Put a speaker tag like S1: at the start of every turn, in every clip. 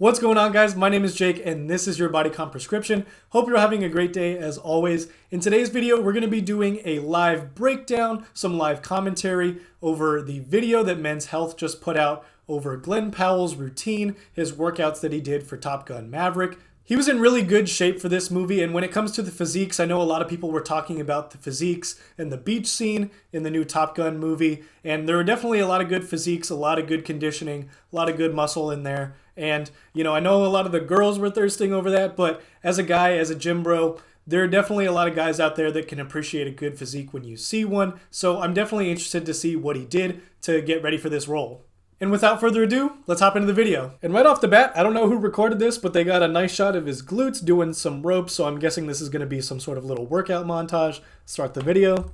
S1: What's going on, guys? My name is Jake and this is your Body Comp Prescription. Hope you're having a great day as always. In today's video, we're going to be doing a live breakdown, some live commentary over the video that Men's Health just put out over Glen Powell's routine, his workouts that he did for Top Gun Maverick. He was in really good shape for this movie, and when it comes to the physiques, I know a lot of people were talking about the physiques and the beach scene in the new Top Gun movie, and there were definitely a lot of good physiques, a lot of good conditioning, a lot of good muscle in there. And, you know, I know a lot of the girls were thirsting over that, but as a guy, as a gym bro, there are definitely a lot of guys out there that can appreciate a good physique when you see one. So I'm definitely interested to see what he did to get ready for this role. And without further ado, let's hop into the video. And right off the bat, I don't know who recorded this, but they got a nice shot of his glutes doing some ropes, so I'm guessing this is going to be some sort of little workout montage. Start the video.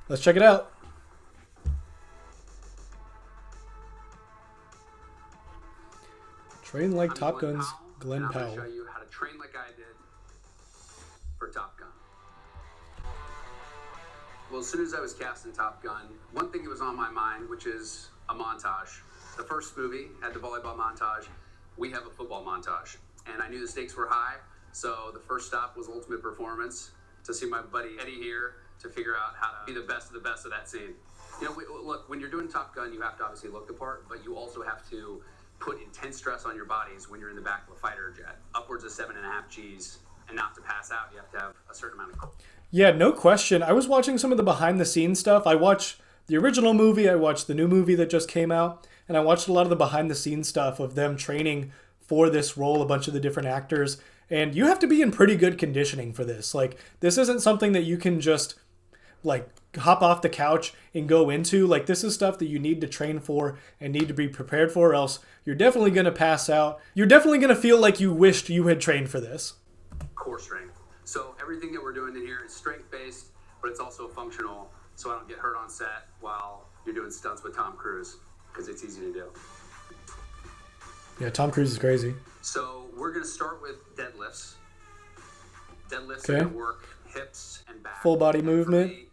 S1: Let's check it out. Train like Top Gun's Glen Powell.
S2: I'm going to show you how to train like I did for Top Gun. Well, as soon as I was casting Top Gun, one thing that was on my mind, which is a montage. The first movie had the volleyball montage. We have a football montage. And I knew the stakes were high, so the first stop was Ultimate Performance to see my buddy Eddie here to figure out how to be the best of that scene. You know, look, when you're doing Top Gun, you have to obviously look the part, but you also have to put intense stress on your bodies when you're in the back of a fighter jet, upwards of 7.5 Gs, and not to pass out, you have to have a certain amount of...
S1: Yeah, no question. I was watching some of the behind-the-scenes stuff. I watched the original movie, I watched the new movie that just came out, and I watched a lot of the behind-the-scenes stuff of them training for this role, a bunch of the different actors, and you have to be in pretty good conditioning for this. Like, this isn't something that you can just, like, hop off the couch and go into. Like, this is stuff that you need to train for and need to be prepared for, or else you're definitely going to pass out. You're definitely going to feel like you wished you had trained for this.
S2: Core strength. So everything that we're doing in here is strength-based, but it's also functional, so I don't get hurt on set while you're doing stunts with Tom Cruise, because it's easy to do.
S1: Yeah, Tom Cruise is crazy.
S2: So we're going to start with deadlifts. Deadlifts
S1: Okay.
S2: are going to work hips and back.
S1: Full body
S2: And
S1: movement.
S2: for me,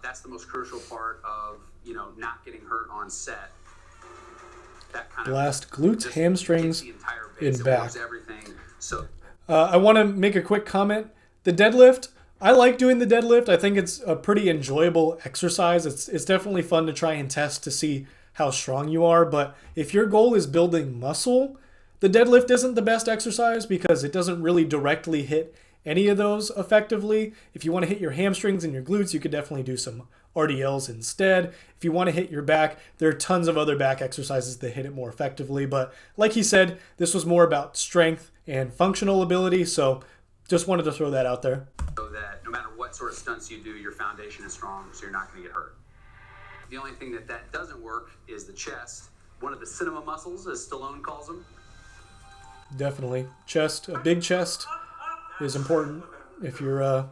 S2: that's the most crucial part of, you know, not getting hurt on set. That kind
S1: Blast glutes,
S2: just
S1: hamstrings,
S2: hits the entire base.
S1: and
S2: It
S1: back.
S2: works everything. So
S1: I want to make a quick comment. The deadlift, I like doing the deadlift. I think it's a pretty enjoyable exercise. It's definitely fun to try and test to see how strong you are. But if your goal is building muscle, the deadlift isn't the best exercise because it doesn't really directly hit any of those effectively. If you want to hit your hamstrings and your glutes, you could definitely do some RDLs instead. If you want to hit your back, there are tons of other back exercises that hit it more effectively. But like he said, this was more about strength and functional ability. So just wanted to throw that out there.
S2: So that no matter what sort of stunts you do, your foundation is strong, so you're not going to get hurt. The only thing that doesn't work is the chest. One of the cinema muscles, as Stallone calls them.
S1: Definitely. Chest, a big chest is important if you're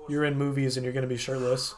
S1: in movies and you're going to be shirtless.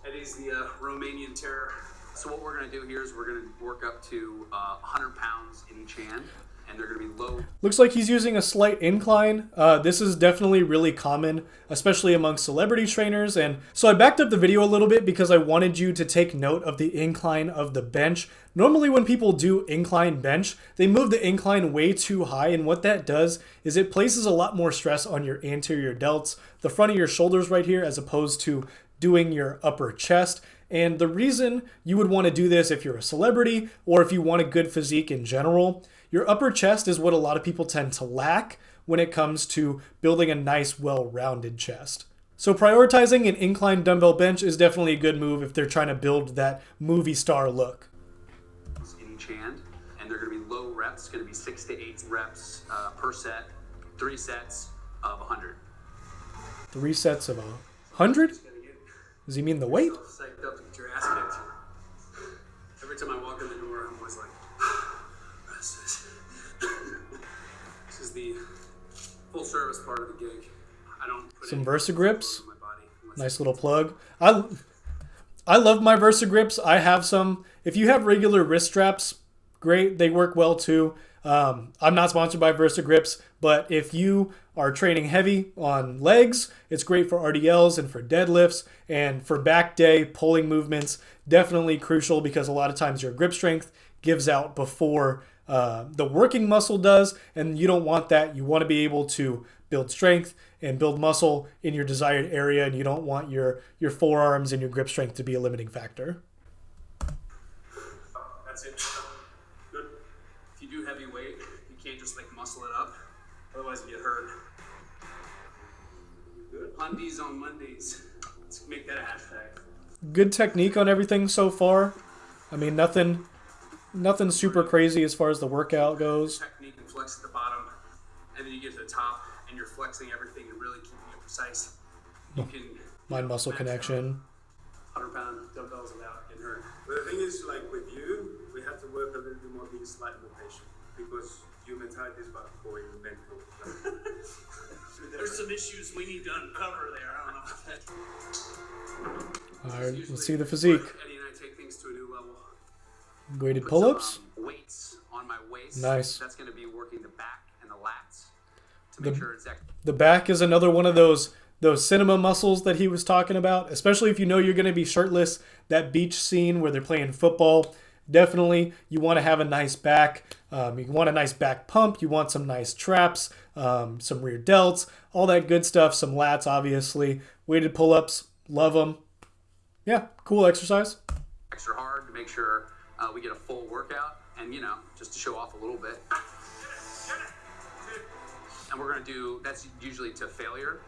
S2: Eddie's the Romanian terror. So what we're going to do here is we're going to work up to 100 pounds in each hand, and they're going to be low.
S1: Looks like he's using a slight incline. This is definitely really common, especially among celebrity trainers. And so I backed up the video a little bit because I wanted you to take note of the incline of the bench. Normally when people do incline bench, they move the incline way too high. And what that does is it places a lot more stress on your anterior delts, the front of your shoulders right here, as opposed to doing your upper chest. And the reason you would want to do this if you're a celebrity or if you want a good physique in general, your upper chest is what a lot of people tend to lack when it comes to building a nice, well-rounded chest. So prioritizing an incline dumbbell bench is definitely a good move if they're trying to build that movie star look.
S2: In each hand, and they're going to be low reps, going to be 6 to 8 reps per set, 3 sets of 100.
S1: 3 sets of 100? Does he mean the weight?
S2: Psyched up to get your ass kicked. Every time I walk in the door, I'm always like, this is the full service part of the gig. I don't put
S1: Some
S2: any
S1: Versa grips.
S2: on my body unless
S1: Nice little plug. I love my Versa grips. I have some. If you have regular wrist straps, great. They work well too. I'm not sponsored by Versa grips, but if you are training heavy on legs, it's great for RDLs and for deadlifts and for back day pulling movements. Definitely crucial because a lot of times your grip strength gives out before the working muscle does, and you don't want that. You want to be able to build strength and build muscle in your desired area, and you don't want your forearms and your grip strength to be a limiting factor.
S2: That's it. Good. If you do heavy weight, you can't just like muscle it up, otherwise you get hurt. Good. Undies on Mondays. Let's make that a hashtag.
S1: Good technique on everything so far. I mean, nothing super crazy as far as the workout goes.
S2: Technique and flex at the bottom, and then you get to the top, and you're flexing everything and really keeping it precise. You can
S1: Mind-muscle connection.
S2: 100-pound dumbbells without getting hurt.
S3: But the thing is, like with you, we have to work a little bit more, being slightly more patient, because your mentality is about going mental.
S2: There's some issues we need to uncover there. I don't know about that.
S1: All right, let's see the physique.
S2: Eddie and I take things to a new level.
S1: Weighted
S2: Put
S1: pull-ups.
S2: some, weights on my waist.
S1: Nice.
S2: That's going to be working the back and the lats to make sure it's
S1: The back is another one of those cinema muscles that he was talking about, especially if you know you're going to be shirtless. That beach scene where they're playing football, definitely you want to have a nice back. You want a nice back pump. You want some nice traps, some rear delts, all that good stuff. Some lats, obviously. Weighted pull-ups, love them. Yeah, cool exercise.
S2: extra hard to make sure we get a full workout, and just to show off a little bit. And we're going to do, that's usually to failure.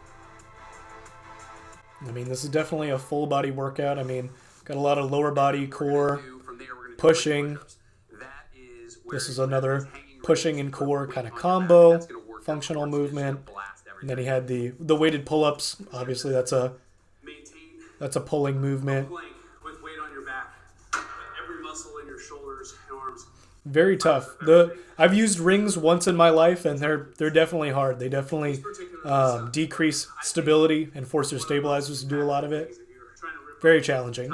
S1: I mean, this is definitely a full body workout. I mean, got a lot of lower body, core, pushing. This is another pushing and core kind of combo, functional movement. And then he had the weighted pull-ups. Obviously, that's a pulling movement.
S2: With weight on your back, every muscle in your shoulders and arms.
S1: Very tough. I've used rings once in my life, and they're definitely hard. They definitely decrease stability and force your stabilizers to do a lot of it. Very challenging.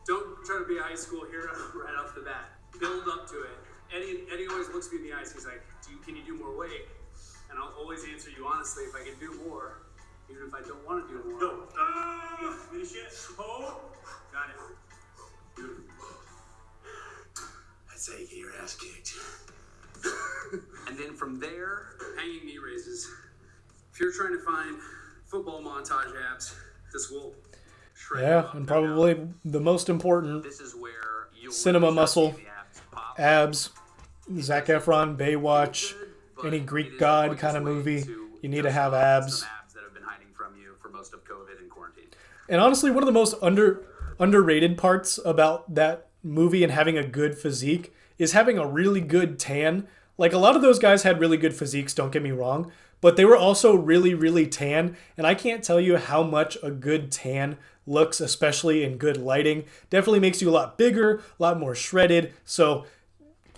S2: Don't try to be a high school hero right off the bat. Build up to it. Eddie always looks me in the eyes. He's like, can you do more weight? And I'll always answer you honestly, if I can do more, even if I don't want to do more. Go. Finish it. Hold. Got it. Beautiful. That's how you get your ass kicked. And then from there, hanging knee raises. If you're trying to find football montage abs, this will shred you up.
S1: And probably the most important
S2: This is where you'll
S1: cinema
S2: really
S1: muscle,
S2: see the abs pop.
S1: abs, Zac Efron, Baywatch, any Greek god kind of movie, you need to have abs.
S2: Some abs that have been hiding from you for most of COVID and quarantine.
S1: And honestly, one of the most underrated parts about that movie and having a good physique is having a really good tan. Like, a lot of those guys had really good physiques, don't get me wrong, but they were also really, really tan. And I can't tell you how much a good tan looks, especially in good lighting. Definitely makes you a lot bigger, a lot more shredded. So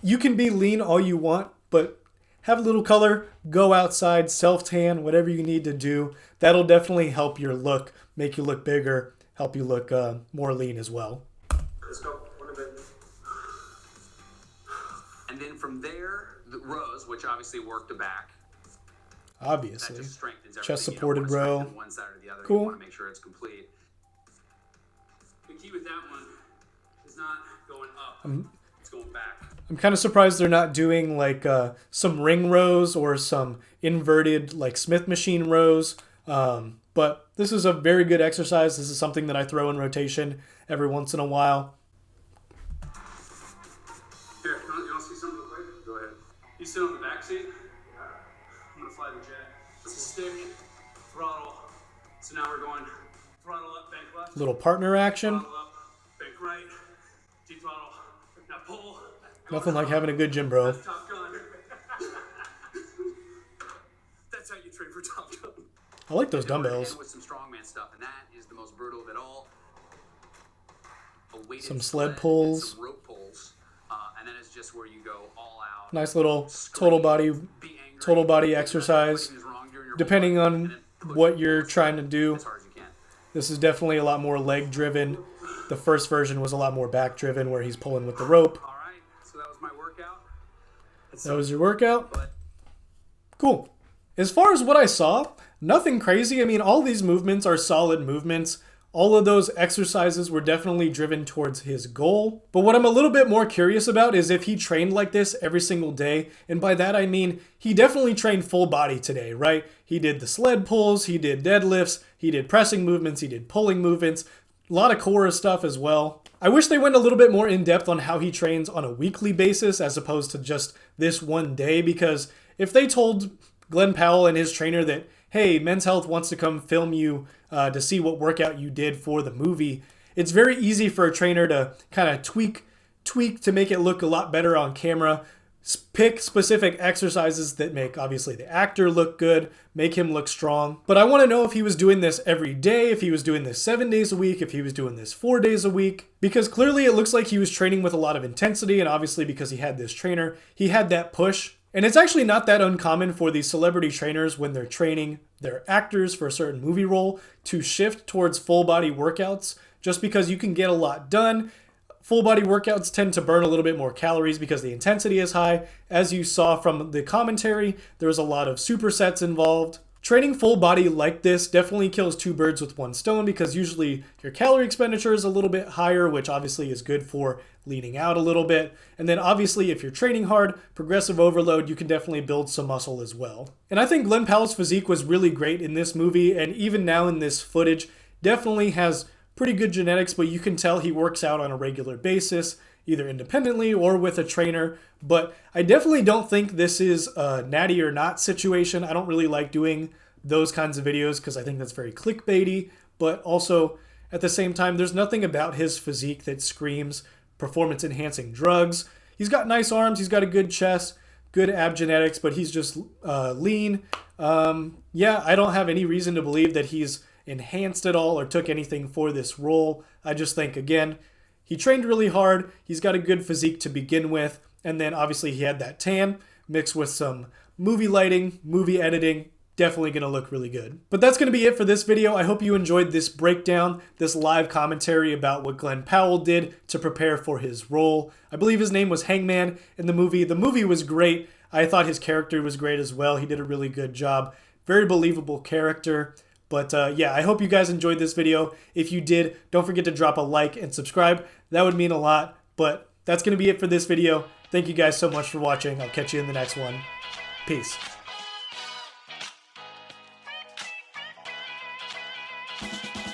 S1: you can be lean all you want, but have a little color, go outside, self-tan, whatever you need to do. That'll definitely help your look, make you look bigger, help you look more lean as well.
S3: Let's go. One of it.
S2: And then from there, the rows, which obviously work the back.
S1: Obviously.
S2: That just strengthens everything.
S1: Chest supported row.
S2: One side or the other.
S1: Cool.
S2: You want to make sure it's complete. The key with that one is not going up. It's going back.
S1: I'm kind of surprised they're not doing like some ring rows or some inverted like Smith machine rows. But this is a very good exercise. This is something that I throw in rotation every once in a while.
S2: Here, you want to see something real quick? Go ahead. You sit on the back seat. I'm going to fly the jet. It's a stick, throttle. So now we're going throttle up, bank left.
S1: Little partner action.
S2: Throttle up, bank right. T-throttle. Now pull.
S1: Nothing like having a good gym bro.
S2: That's Top Gun. That's how you train for Top Gun.
S1: I like those
S2: And we're gonna
S1: dumbbells.
S2: end with some strongman stuff, and that is the most brutal of it all. A weighted
S1: Some sled
S2: and
S1: pulls.
S2: some rope pulls, and then it's just where you go all out.
S1: Nice little total body
S2: Be angry,
S1: exercise.
S2: everything is wrong during your
S1: Depending
S2: whole life,
S1: on
S2: and then push
S1: what you're trying to do.
S2: as hard as you can.
S1: This is definitely a lot more leg driven. The first version was a lot more back driven where he's pulling with the rope.
S2: All right, so that was my workout.
S1: That was your workout?
S2: But
S1: Cool. As far as what I saw, nothing crazy. I mean, all these movements are solid movements. all of those exercises were definitely driven towards his goal. But what I'm a little bit more curious about is if he trained like this every single day. And by that I mean he definitely trained full body today, right? He did the sled pulls, he did deadlifts, he did pressing movements, he did pulling movements, a lot of core stuff as well. I wish they went a little bit more in depth on how he trains on a weekly basis as opposed to just this one day, because if they told Glen Powell and his trainer that, hey, Men's Health wants to come film you to see what workout you did for the movie, it's very easy for a trainer to kind of tweak to make it look a lot better on camera, pick specific exercises that make obviously the actor look good, make him look strong. But I want to know if he was doing this every day, if he was doing this 7 days a week, if he was doing this 4 days a week, because clearly it looks like he was training with a lot of intensity, and obviously because he had this trainer, he had that push. And it's actually not that uncommon for these celebrity trainers when they're training their actors for a certain movie role to shift towards full body workouts, just because you can get a lot done. Full body workouts tend to burn a little bit more calories because the intensity is high. As you saw from the commentary, there was a lot of supersets involved. Training full body like this definitely kills two birds with one stone, because usually your calorie expenditure is a little bit higher, which obviously is good for leaning out a little bit. And then obviously if you're training hard, progressive overload, you can definitely build some muscle as well. And I think Glen Powell's physique was really great in this movie, and even now in this footage, definitely has pretty good genetics, but you can tell he works out on a regular basis, either independently or with a trainer. But I definitely don't think this is a natty or not situation. I don't really like doing those kinds of videos because I think that's very clickbaity, but also at the same time, there's nothing about his physique that screams performance enhancing drugs. He's got nice arms, he's got a good chest, good ab genetics, but he's just lean. Yeah, I don't have any reason to believe that he's enhanced at all or took anything for this role. I just think, again, he trained really hard, he's got a good physique to begin with, and then obviously he had that tan mixed with some movie lighting, movie editing, definitely going to look really good. But that's going to be it for this video. I hope you enjoyed this breakdown, this live commentary about what Glen Powell did to prepare for his role. I believe his name was Hangman in the movie. The movie was great. I thought his character was great as well. He did a really good job. Very believable character. But yeah, I hope you guys enjoyed this video. If you did, don't forget to drop a like and subscribe. That would mean a lot. But that's going to be it for this video. Thank you guys so much for watching. I'll catch you in the next one. Peace.